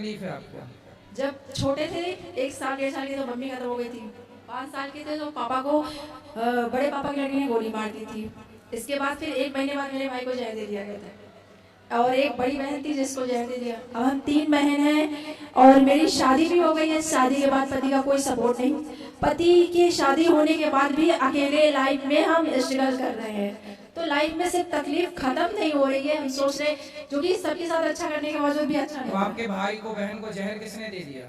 तकलीफ है आपको? जब छोटे थे 1 साल 1.5 साल के तो मम्मी खत्म हो गई थी। 5 साल के थे तो पापा को बड़े पापा की लड़की ने गोली मार दी थी। इसके बाद फिर 1 महीने बाद मेरे भाई को जहर दे दिया गया था और एक बड़ी बहन थी जिसको जहर दे दिया। अब हम 3 बहन हैं और मेरी शादी भी हो गई है। शादी के बाद पति का कोई सपोर्ट नहीं। पति की शादी होने के बाद भी अकेले लाइफ में हम स्ट्रगल कर रहे हैं। तो लाइफ में सिर्फ तकलीफ खत्म नहीं हो रही है। हम सोच रहे जो कि सबके साथ अच्छा करने के बावजूद भी अच्छा नहीं। तो आपके भाई को बहन को जहर किसने दे दिया?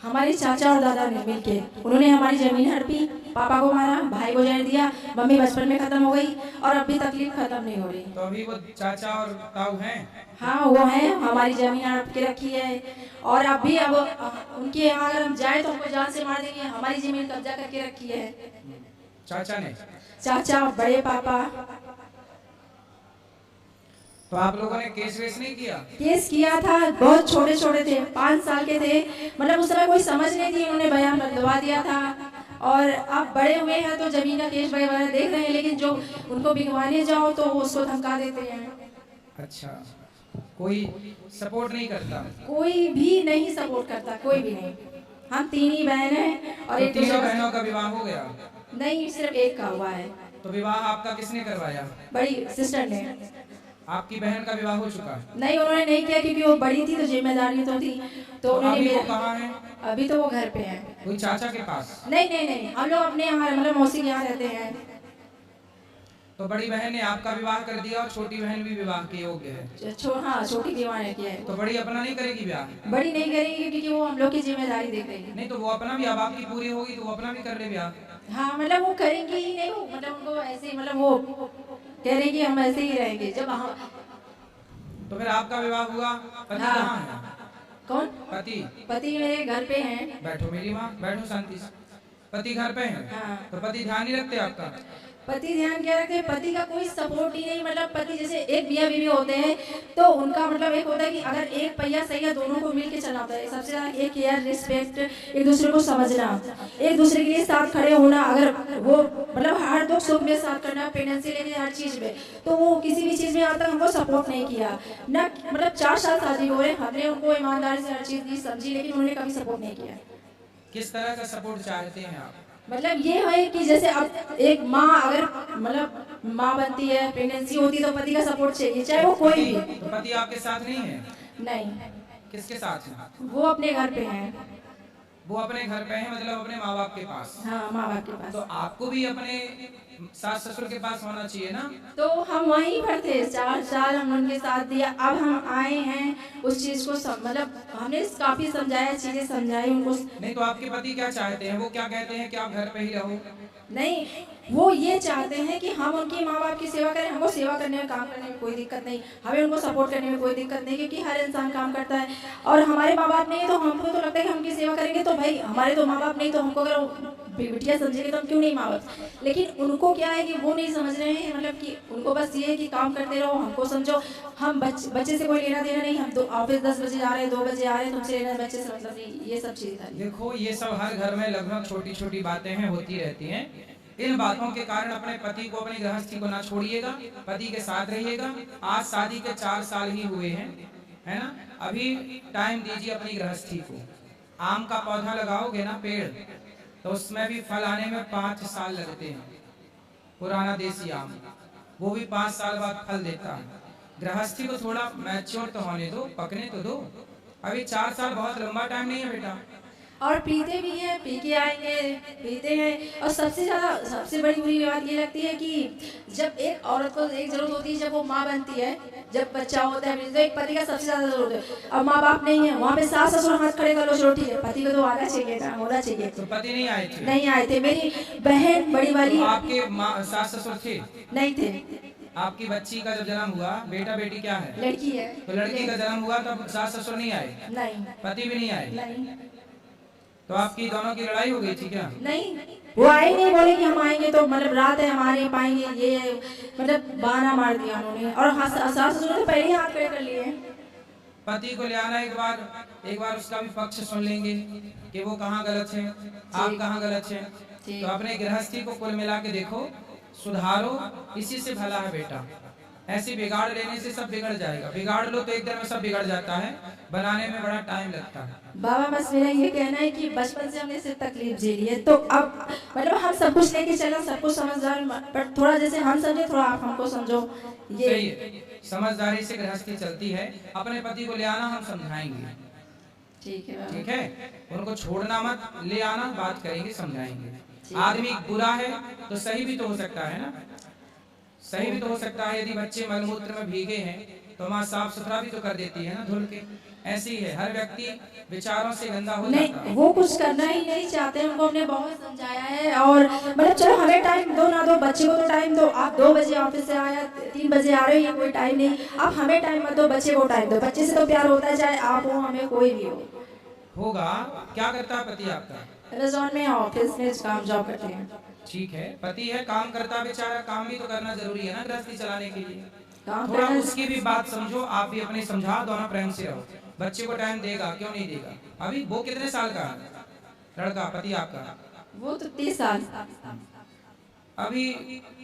हमारे चाचा और दादा ने मिलके उन्होंने हमारी जमीन हड़पी, पापा को मारा, भाई को जहर दिया, मम्मी बचपन में खत्म हो गई और अभी तकलीफ खत्म नहीं हो रही। तो अभी वो चाचा और ताऊ हैं? हाँ वो है, हमारी जमीन हड़प के रखी है और अभी अब उनके यहाँ अगर हम जाए तो हमको जान से मार देंगे। हमारी जमीन कब्जा करके रखी है चाचा ने? चाचा बड़े पापा। तो आप लोगों ने केस वेस नहीं किया? केस किया था, बहुत छोटे छोटे थे, 5 साल के थे। मतलब उस समय कोई समझ नहीं थी, उन्होंने बयान बदलवा दिया था और अब बड़े हुए हैं तो जमीन का केस वगैरह देख रहे हैं। लेकिन जो उनको बिगवाने जाओ तो वो उसको धमका देते हैं। अच्छा, कोई सपोर्ट नहीं करता? कोई भी नहीं सपोर्ट करता, कोई भी नहीं। हम 3 ही बहन हैं और तो एक तीनों बहनों का विवाह हो गया? नहीं, सिर्फ एक का हुआ है। तो विवाह आपका किसने करवाया? बड़ी सिस्टर ने। आपकी बहन का विवाह हो चुका? नहीं, उन्होंने नहीं किया क्योंकि वो बड़ी थी तो जिम्मेदारी तो थी। तो अभी वो कहाँ है? अभी तो वो घर पे है। कोई चाचा के पास? नहीं नहीं नहीं, हम लोग अपने यहाँ मतलब मौसी के यहाँ रहते हैं। तो बड़ी बहन ने आपका विवाह कर दिया और छोटी बहन भी विवाह के योग्य है? हाँ, छोटी विवाह ने किया है। तो बड़ी अपना नहीं करेगी विवाह? बड़ी नहीं करेगी क्योंकि वो हम लोग की जिम्मेदारी देख रही है। नहीं तो वो अपना भी, अब आपकी पूरी होगी तो वो अपना भी कर ले विवाह। हाँ मतलब वो करेंगे ही नहीं, मतलब उनको ऐसे ही, मतलब वो कह रहे कि हम ऐसे ही रहेंगे जब हम। तो फिर आपका विवाह हुआ, पति कहाँ है? कौन? पति? पति मेरे घर पे हैं। बैठो मेरी माँ, बैठो शांति से। पति घर पे हैं? हाँ। तो पति ध्यान नहीं रखते आपका? पति ध्यान क्या रखते? पति का कोई सपोर्ट ही नहीं। मतलब पति जैसे एक मियां बीवी होते हैं तो उनका मतलब एक होता है कि अगर एक पहिया सही है दोनों को मिलके चलना होता है। सबसे ज्यादा एक केयर, रिस्पेक्ट, एक दूसरे को समझना, एक दूसरे के लिए साथ खड़े होना। अगर वो मतलब हर दुख सुख में साथ करना, प्रेगनेंसी लेके हर चीज में, तो वो किसी भी चीज में आज तक हमको सपोर्ट नहीं किया ना। मतलब 4 साल शादी हो रहे, हमने उनको ईमानदारी से हर चीज दी, समझी, लेकिन उन्होंने कभी सपोर्ट नहीं किया। किस तरह का सपोर्ट चाहते हैं आप? मतलब ये है कि जैसे अब एक माँ अगर मतलब माँ बनती है, प्रेगनेंसी होती है तो पति का सपोर्ट चाहिए, चाहे वो कोई भी। तो पति आपके साथ नहीं है? नहीं। किसके साथ है? वो अपने घर पे हैं। वो अपने घर पे है, मतलब अपने माँ बाप के पास? हाँ, माँ बाप के पास। तो आपको भी अपने सास ससुर के पास होना चाहिए ना? तो हम वहीं पर थे, 4 साल हम उनके साथ दिया। अब हम आए हैं उस चीज को मतलब हमने काफी समझाया, चीजें समझाई उनको। नहीं तो आपके पति क्या चाहते हैं? वो क्या कहते हैं कि आप घर पे ही रहो? नहीं, वो ये चाहते हैं कि हम उनके माँ बाप की सेवा करें। हमको सेवा करने में, काम करने में कोई दिक्कत नहीं, हमें उनको सपोर्ट करने में कोई दिक्कत नहीं, क्योंकि हर इंसान काम करता है और हमारे माँ बाप नहीं है तो हमको तो लगता है कि हम उनकी सेवा करेंगे। तो भाई हमारे तो माँ बाप नहीं, तो हमको अगर बिटिया समझेंगे तो हम क्यों नहीं माँ बाप। लेकिन उनको क्या है कि वो नहीं समझ रहे हैं, मतलब कि उनको बस ये है कि काम करते रहो, हमको समझो। हम बच्चे से कोई लेना देना नहीं। हम तो ऑफिस 10 बजे जा रहे हैं, 2 बजे आ रहे हैं, तुमसे लेना बच्चे से मतलब नहीं। ये सब चीजें देखो, ये सब हर घर में लगभग छोटी छोटी बातें हैं, होती रहती हैं। इन बातों के कारण अपने पति को, अपनी गृहस्थी को ना छोड़िएगा, पति के साथ रहिएगा। आज शादी के 4 साल ही हुए हैं, है ना? अभी टाइम दीजिए अपनी गृहस्थी को। आम का पौधा लगाओगे ना, पेड़, तो उसमें भी फल आने में 5 साल लगते हैं। पुराना देसी आम, वो भी 5 साल बाद फल देता है। गृहस्थी को थोड़ा मैच्योर तो होने दो, पकने तो दो। अभी 4 साल बहुत लंबा टाइम नहीं है बेटा। और पीते भी हैं, पी के आएंगे, पीते हैं। और सबसे बड़ी बुरी बात ये लगती है कि जब एक औरत को एक जरूरत होती है, जब वो माँ बनती है, जब बच्चा होता है, तो एक पति का सबसे ज्यादा जरूरत है। अब माँ बाप नहीं है, वहाँ पे सास ससुर हाथ खड़े कर लो, चलो ठीक है, पति को तो आना चाहिए था, होना चाहिए। तो पति नहीं आए थे? नहीं आए थे। मेरी बहन बड़ी वाली। तो आपके सास ससुर थे? नहीं थे। आपकी बच्ची का जब जन्म हुआ, बेटा बेटी क्या है? लड़की है। तो लड़की का जन्म हुआ तब सास ससुर नहीं आए? नहीं। पति भी नहीं आए? नहीं। तो आपकी दोनों की लड़ाई हो गई थी क्या? नहीं, वो आए नहीं, बोले कि हम आएंगे तो मतलब रात है, हम आ नहीं पाएंगे, ये मतलब बहाना मार दिया उन्होंने। और सास ससुर ने पहले ही हाथ खड़े कर लिए। पति को ले आना, एक बार उसका भी पक्ष सुन लेंगे कि वो कहाँ गलत है, आप कहाँ गलत है। तो अपने गृहस्थी को कुल मिला के देखो, सुधारो, इसी से भला है बेटा। ऐसे बिगाड़ लेने से सब बिगड़ जाएगा। बिगाड़ लो तो एक दिन में सब बिगड़ जाता है, बनाने में बड़ा टाइम लगता है। बाबा बस मेरा ये कहना है कि बचपन से हमने सिर्फ तकलीफ झेली है, तो अब मतलब हम सब कुछ लेके चले, सब कुछ समझदार, पर थोड़ा जैसे हम समझे थोड़ा आप हमको समझो। ये सही है, समझदारी से गृहस्थी चलती है। अपने पति को ले आना, हम समझाएंगे। ठीक है बाबा। ठीक है, उनको छोड़ना मत, ले आना, बात करेंगे, समझाएंगे। आदमी बुरा है तो सही भी तो हो सकता है ना, सही भी तो हो सकता है। यदि बच्चे मलमूत्र में भीगे हैं तो माँ साफ सुथरा भी तो कर देती है ना, धुल के। ऐसे ही है, हर व्यक्ति विचारों से गंदा हो जाता है। नहीं, वो कुछ करना ही नहीं चाहते, उनको हमने बहुत समझाया है। और मतलब चलो हमें टाइम दो ना दो, बच्चे को तो टाइम दो। आप 2 बजे ऑफिस से आया, 3 बजे आ रहे हो, ये कोई टाइम नहीं। आप हमें टाइम मत दो, बच्चे को टाइम दो। बच्चे से तो प्यार होता है, चाहे आप हो, हमें कोई भी हो। होगा। क्या करता है पति आपका? अमेज़न में ऑफिस में काम जॉब करते हैं। ठीक है, पति है, काम करता बेचारा, काम भी तो करना जरूरी है ना गृहस्थी चलाने के लिए। काम थोड़ा करना उसकी भी बात समझो, आप भी अपनी समझा, दोनों प्रेम से रहो। बच्चे को टाइम देगा, क्यों नहीं देगा? अभी वो कितने साल का है लड़का पति आपका? वो तो 30 साल। अभी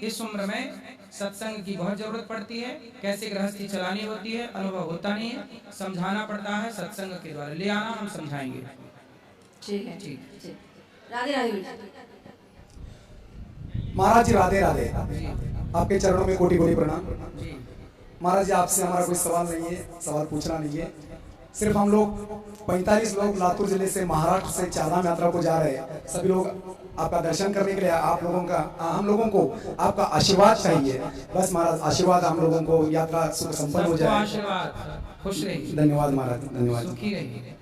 इस उम्र में सत्संग की बहुत जरूरत पड़ती है। कैसे गृहस्थी चलानी होती है, अनुभव होता नहीं है, समझाना पड़ता है। सत्संग के द्वारा ले आना, हम समझाएंगे। ठीक है, ठीक। राधे राधे। महाराज जी राधे राधे। आपके चरणों में कोटि कोटि प्रणाम। जी महाराज जी आपसे हमारा कोई सवाल नहीं है, सवाल पूछना नहीं है। सिर्फ हम लोग 45 लोग लातूर जिले से महाराष्ट्र से चारधाम यात्रा को जा रहे हैं। सभी लोग आपका दर्शन करने के लिए, आप लोगों का, हम लोगों को आपका आशीर्वाद चाहिए। बस महाराज आशीर्वाद, हम लोगों को यात्रा सुख संपन्न हो जाए। आशीर्वाद, खुश रहिए। धन्यवाद महाराज, धन्यवाद। सुखी रहिए।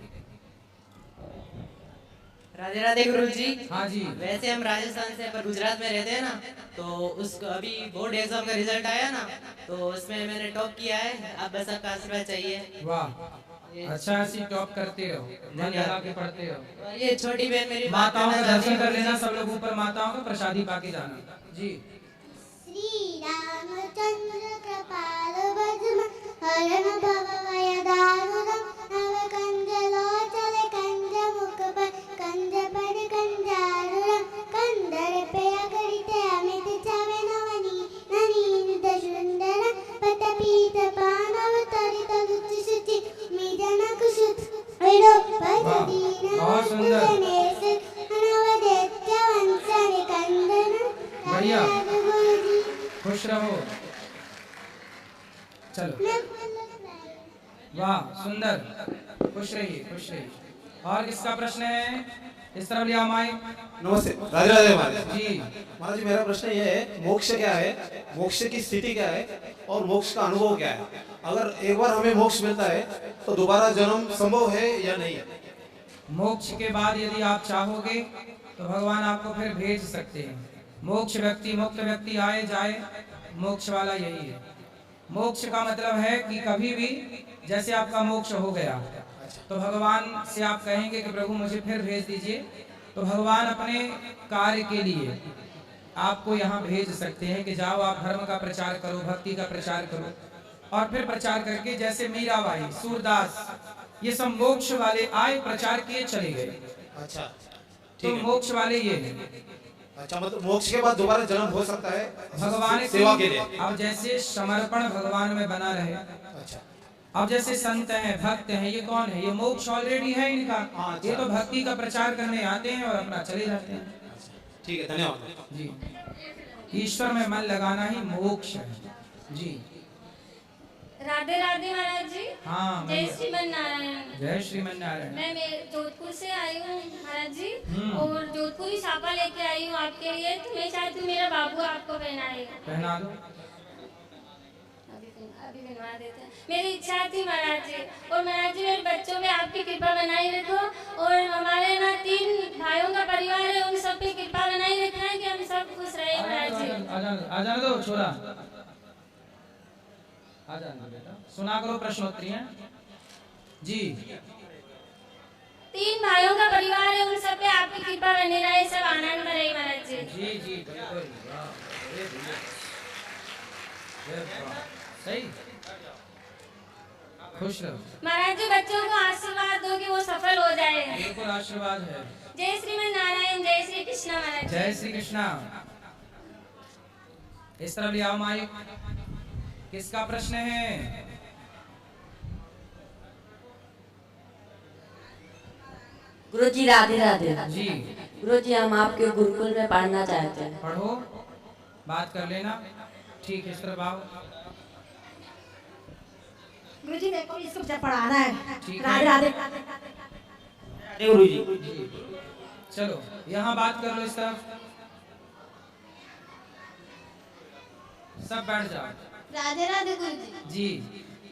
राधे राधे गुरु जी। हाँ जी। वैसे हम राजस्थान से पर गुजरात में रहते हैं ना, तो उसको अभी बोर्ड एग्जाम का रिजल्ट आया ना, तो उसमें मैंने टॉप किया है। आप बस आपका आशीर्वाद चाहिए। वाह, अच्छा, ऐसी टॉप करते रहो, मन लगा के पढ़ते रहो। और ये छोटी बहन मेरी बात माताओं का करना दर्शन चाहती कर है। लेना, सब लोग ऊपर माताओं का प्रसादी पाके जाना। जी। श्री रामचंद्र कृपाल वज्र हरण भव भय दारुणम नव कंज लोचन कंज मुख पर कंज पर कंजारुणम कंदर पे अगरित अमित छवे नवनी ननीन सुंदर पट पीत पानव तरित रुचि शुचि मिजन कुशुत विरो पदीन बहुत सुंदर। गणेश अनवदेत्य वंशनि कंदन। बढ़िया। गुरुजी खुश रहो। चलो, वाह, सुंदर, खुश रहिए, खुश रहिए। और किसका प्रश्न है? इस तरफ लिया माइक। नमस्ते, राधे राधे महाराज जी। महाराज जी, मेरा प्रश्न ये है, मोक्ष क्या है, मोक्ष की स्थिति क्या है और मोक्ष का अनुभव क्या है? अगर एक बार हमें मोक्ष मिलता है तो दोबारा जन्म संभव है या नहीं है? मोक्ष के बाद यदि आप चाहोगे तो भगवान आपको फिर भेज सकते हैं। मोक्ष व्यक्ति, मुक्त व्यक्ति आए जाए, मोक्ष वाला यही है। मोक्ष का मतलब है कि कभी भी जैसे आपका मोक्ष हो गया तो भगवान से आप कहेंगे कि प्रभु मुझे फिर भेज दीजिए, तो भगवान अपने कार्य के लिए आपको यहाँ भेज सकते हैं कि जाओ आप धर्म का प्रचार करो, भक्ति का प्रचार करो। और फिर प्रचार करके, जैसे मीराबाई, सूरदास, ये सब मोक्ष वाले आए, प्रचार किए, चले गए। अच्छा, तो ठीक है। मोक्ष वाले ये हैं। अच्छा, मतलब मोक्ष के बाद दोबारा जन्म हो सकता है भगवान सेवा के की, लिए? अब जैसे समर्पण भगवान में बना रहे। अच्छा, अब जैसे संत हैं, भक्त हैं, ये कौन है? ये मोक्ष ऑलरेडी है इनका। अच्छा। ये तो भक्ति का प्रचार करने आते हैं और अपना चले जाते हैं। ठीक है, धन्यवाद जी। ईश्वर में मन लगाना ही मोक्ष है। जी। राधे राधे महाराज जी। हाँ, जय श्रीमन नारायण। जय श्रीमन नारायण। मैं जोधपुर से आई हूँ महाराज जी, और जोधपुरी छापा लेके आई हूँ आपके लिए। तो मैं चाहती हूँ मेरा बाबू आपको पहनाए। पहना दो। अभी बनवा देते हैं। मेरी इच्छा थी महाराज जी, और महाराज जी मेरे बच्चों पे आपकी कृपा बनाई रखो, और हमारे ना 3 भाइयों का परिवार है, उन सब पे कृपा बनाई रखना है कि हम सब खुश रहे महाराज जी। आ जाने दो छोरा, आ जाने दो बेटा, सुना करो प्रश्नोत्तरी है। जी। 3 भाइयों का परिवार है, उन सब पे आपकी कृपा बनी रहे, सब आनंद में रहे महाराज जी। जी जी, बिल्कुल। सही, खुश रहो महाराज जी। बच्चों को आशीर्वाद दो कि वो सफल हो जाए। बिल्कुल, आशीर्वाद है। जय श्रीमन नारायण, जय श्री कृष्ण महाराज जी। जय श्री कृष्णा। इस तरह ले आओ माइक। किसका प्रश्न है? गुरुजी राधे राधे। जी गुरुजी हम आपके गुरुकुल में पढ़ना चाहते हैं। पढ़ो, बात कर लेना। ठीक है, इस तरफ आओ। गुरुजी मेरे को इसको पढ़ाना है। ठीक राधे है। राधे। गुरुजी। चलो यहाँ बात कर लो, इस तरफ सब बैठ जाओ। राधे राधे गुरुजी। जी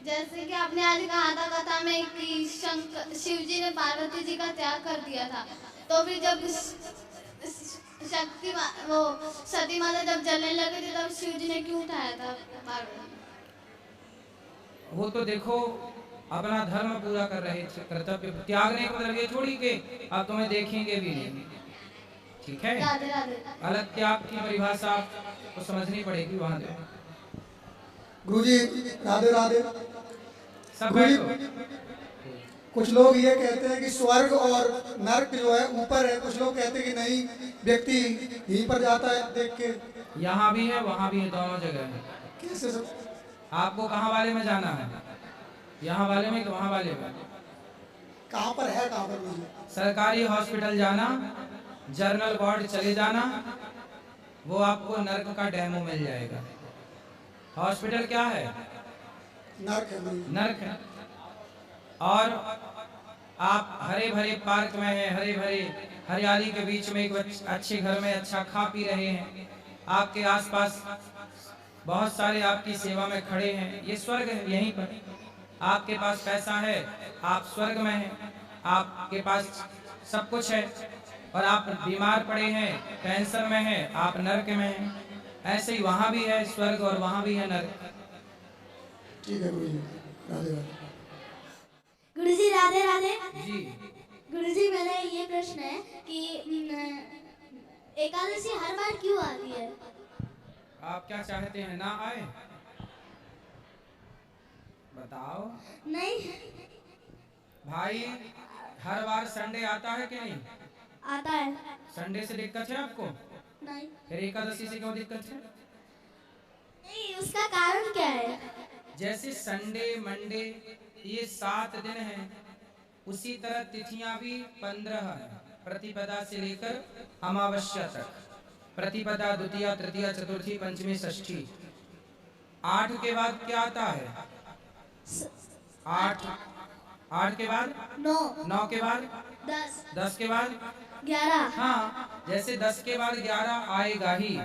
जैसे कि आपने आज कहा था कथा में कि शिव जी ने पार्वती जी का त्याग कर दिया था, तो फिर जब वो सती माता जब जलने लगे थे तब शिव जी ने क्यों उठाया था पार्वती? वो तो देखो अपना धर्म पूरा कर रहे थे, कर्तव्य त्यागने को लगे थोड़ी के अब तुम्हें देखेंगे भी नहीं। ठीक है, राधे राधे। अलग त्याग की परिभाषा आपको समझनी पड़ेगी वहां दो। गुरुजी राधे राधे। सब गुरुजी बैठो। कुछ लोग ये कहते हैं कि स्वर्ग और नर्क जो है ऊपर है, कुछ लोग कहते हैं कि नहीं, व्यक्ति यहीं पर जाता है देख के। यहाँ भी है वहाँ भी है, दोनों जगह है। कैसे सब? आपको कहाँ वाले में जाना है? यहाँ वाले में कि वहाँ वाले में? कहाँ पर है, कहाँ पर गुरुजी? सरकारी हॉस्पिटल जाना, जर्नल वार्ड चले जाना, वो आपको नर्क का डेमो मिल जाएगा। हॉस्पिटल क्या है? नर्क है गुरुजी। नर्क है। और आप हरे भरे पार्क में हैं, हरे भरे हरियाली के बीच में एक अच्छे घर में अच्छा खा पी रहे हैं, आपके आसपास बहुत सारे आपकी सेवा में खड़े हैं, ये स्वर्ग है। यहीं पर आपके पास पैसा है, आप स्वर्ग में हैं, आपके पास सब कुछ है, और आप बीमार पड़े हैं, कैंसर में हैं, आप नर्क में हैं। ऐसे ही वहाँ भी है स्वर्ग और वहाँ भी है नर्क। ठीक है गुरुजी, राधे राधे। गुरुजी राधे राधे। जी गुरुजी मेरा ये प्रश्न है कि एकादशी हर बार क्यों आती है? आप क्या चाहते हैं, ना आए? बताओ नहीं भाई, हर बार संडे आता है कि नहीं? आता है। संडे से दिक्कत है आपको? नहीं फिर एकादशी से क्यों दिक्कत है? नहीं, उसका कारण क्या है? जैसे संडे मंडे ये 7 दिन हैं, उसी तरह तिथियां भी 15 हैं, प्रतिपदा से लेकर अमावस्या तक। प्रतिपदा, द्वितीया, तृतीया, चतुर्थी, पंचमी, षष्ठी। 8 के बाद क्या आता है? 8 के बाद 9 के बाद 10 के बाद 11। हाँ, जैसे 10 के बाद 11 आएगा ही,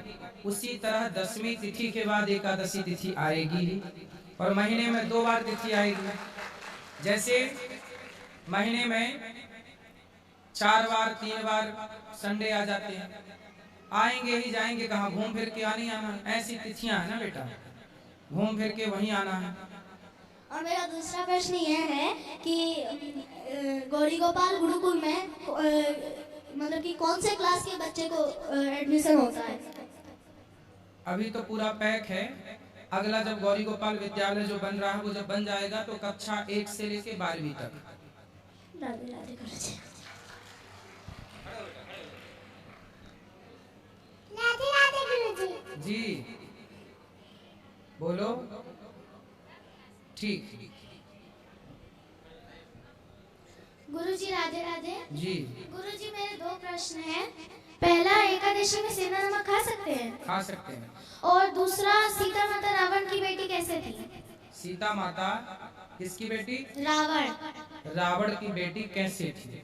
उसी तरह 10वीं तिथि के बाद एकादशी तिथि आएगी ही, और महीने में 2 बार तिथि आएगी। जैसे महीने में 4 बार 3 बार संडे आ जाते हैं, आएंगे ही जाएंगे कहाँ, घूम फिर के आनी आना। ऐसी तिथियां है ना बेटा, घूम फिर के वहीं आना है। और मेरा दूसरा प्रश्न यह है कि गौरी गोपाल गुरुकुल में मतलब कि कौन से क्लास के बच्चे को एडमिशन होता है? अभी तो पूरा पैक है, अगला जब गौरी गोपाल विद्यालय जो बन रहा है वो जब बन जाएगा तो कक्षा 1 से लेके 12वीं तक। राधे राधे गुरुजी। राधे राधे गुरुजी। जी बोलो। ठीक। गुरुजी राधे राधे। जी गुरुजी मेरे 2 प्रश्न हैं। पहला, एकादशी में सेंधा नमक खा सकते हैं? खा सकते हैं। और दूसरा, सीता माता रावण की बेटी कैसे थी? सीता माता किसकी बेटी? रावण। रावण की बेटी कैसे थी?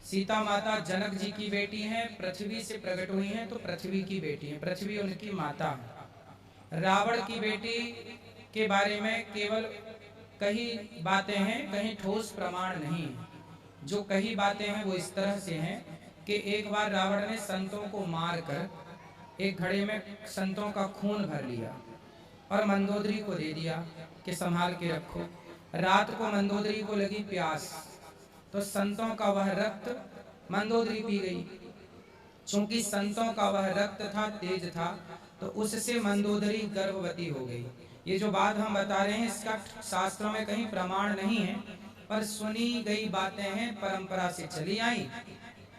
सीता माता जनक जी की बेटी हैं, पृथ्वी से प्रकट हुई हैं, तो पृथ्वी की बेटी हैं, पृथ्वी उनकी माता है। रावण की बेटी के बारे में केवल कही बातें हैं, कहीं ठोस प्रमाण नहीं है। जो कही बातें हैं वो इस तरह से हैं कि एक बार रावण ने संतों को मारकर एक घड़े में संतों का खून भर लिया और मंदोदरी को दे दिया कि संभाल के रखो। रात को मंदोदरी को लगी प्यास, तो संतों का वह रक्त मंदोदरी पी गई। चूंकि संतों का वह रक्त था, तेज था, तो उससे मंदोदरी गर्भवती हो गई। ये जो बात हम बता रहे हैं इसका शास्त्रों में कहीं प्रमाण नहीं है, पर सुनी गई बातें हैं, परंपरा से चली आई,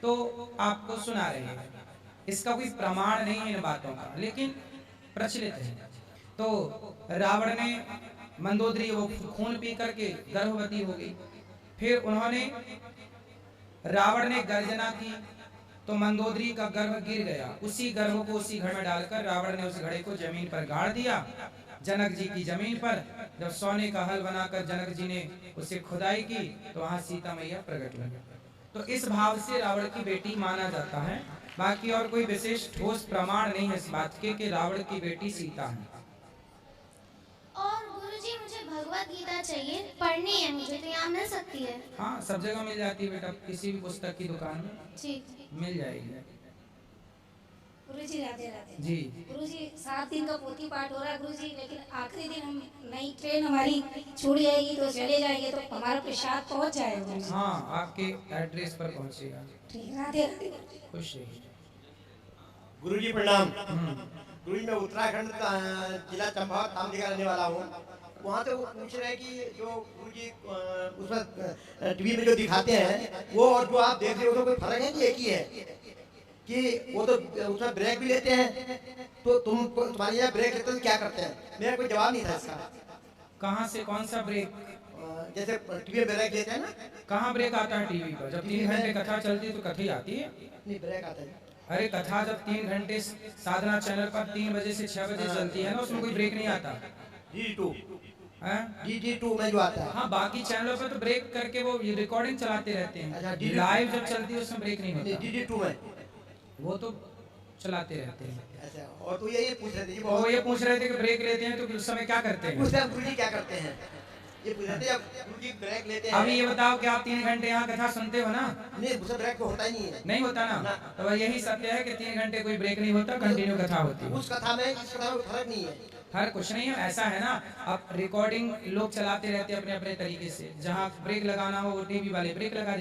तो आपको सुना रहे हैं। इसका कोई प्रमाण नहीं है इन बातों का, लेकिन प्रचलित है। तो रावण ने मंदोदरी वो खून पी करके गर्भवती हो गई। फिर उन्होंने रावण ने गर्जना की तो मंदोदरी का गर्भ गिर गया। उसी गर्भ को उसी घड़े में डालकर रावण ने उस घड़े को जमीन पर गाड़ दिया, जनक जी की जमीन पर। जब सोने का हल बनाकर जनक जी ने उसे खुदाई की तो वहां सीता मैया प्रकट हुई। तो इस भाव से रावण की बेटी माना जाता है। बाकी और कोई विशेष ठोस प्रमाण नहीं है इस बात के कि रावण की बेटी सीता है। और गुरुजी मुझे भगवत गीता चाहिए, पढ़नी है मुझे, तो यहाँ मिल सकती है? हाँ, सब जगह मिल जाती है बेटा, किसी भी पुस्तक की दुकान में ठीक मिल जाएगी। गुरुजी राधे राधे जी गुरुजी 7 दिन का पोथी पाठ हो रहा है गुरुजी, लेकिन आखिरी दिन हम नई ट्रेन हमारी छूट जाएगी तो चले जाएंगे, तो हमारा प्रसाद पहुंच जाएगा गुरुजी। हाँ, आपके एड्रेस पर पहुंचेगा। ठीक, राधे राधे। खुश रहिए। गुरुजी प्रणाम। गुरुजी मैं उत्तराखंड का जिला चंपावत धाम का रहने वाला हूँ। वहाँ से वो पूछ रहे हैं कि जो गुरुजी उसमें टीवी में जो दिखाते हैं वो और जो आप देख रहे हो तो कोई फर्क है कि एक ही है? कि वो तो उसमें ब्रेक भी लेते हैं, तो तुम्हारी यहाँ ब्रेक लेते तो क्या करते हैं? मेरा कोई जवाब नहीं था इसका। कहाँ से कौन सा ब्रेक? जैसे टीवी में ब्रेक लेते हैं ना। कहाँ ब्रेक आता है टीवी पर? जब 3 घंटे कथा चलती है तो कथा ही आती है। नहीं, ब्रेक आता है। अरे कथा जब 3 घंटे साधना चैनल पर 3 बजे से 6 बजे चलती है ना, उसमें कोई ब्रेक नहीं आता। DD2 में जो आता है। हाँ, बाकी चैनलों पर तो ब्रेक करके वो रिकॉर्डिंग चलाते रहते हैं। लाइव जब चलती है उसमें ब्रेक नहीं होता। DD2 में वो तो चलाते रहते हैं। अच्छा, और तो ये पूछ रहे थे वो ये पूछ रहे थे कि ब्रेक लेते हैं तो उस समय क्या करते हैं? गुरुजी क्या करते हैं ये पूछ रहे थे। अब गुरुजी ब्रेक लेते हैं। अभी ये बताओ कि आप 3 घंटे यहाँ कथा सुनते हो ना? नहीं, उससे ब्रेक तो होता ही नहीं है। नहीं होता ना? तो यही सत्य है कि 3 घंटे कोई ब्रेक नहीं होता, कंटिन्यू कथा होती है। उस कथा में इस कथा में फर्क नहीं है। हर कुछ नहीं है, ऐसा है ना। अब रिकॉर्डिंग लोग चलाते रहते हैं अपने अपने तरीके से। जहाँ ब्रेक लगाना हो वो टीवी वाले ब्रेक लगा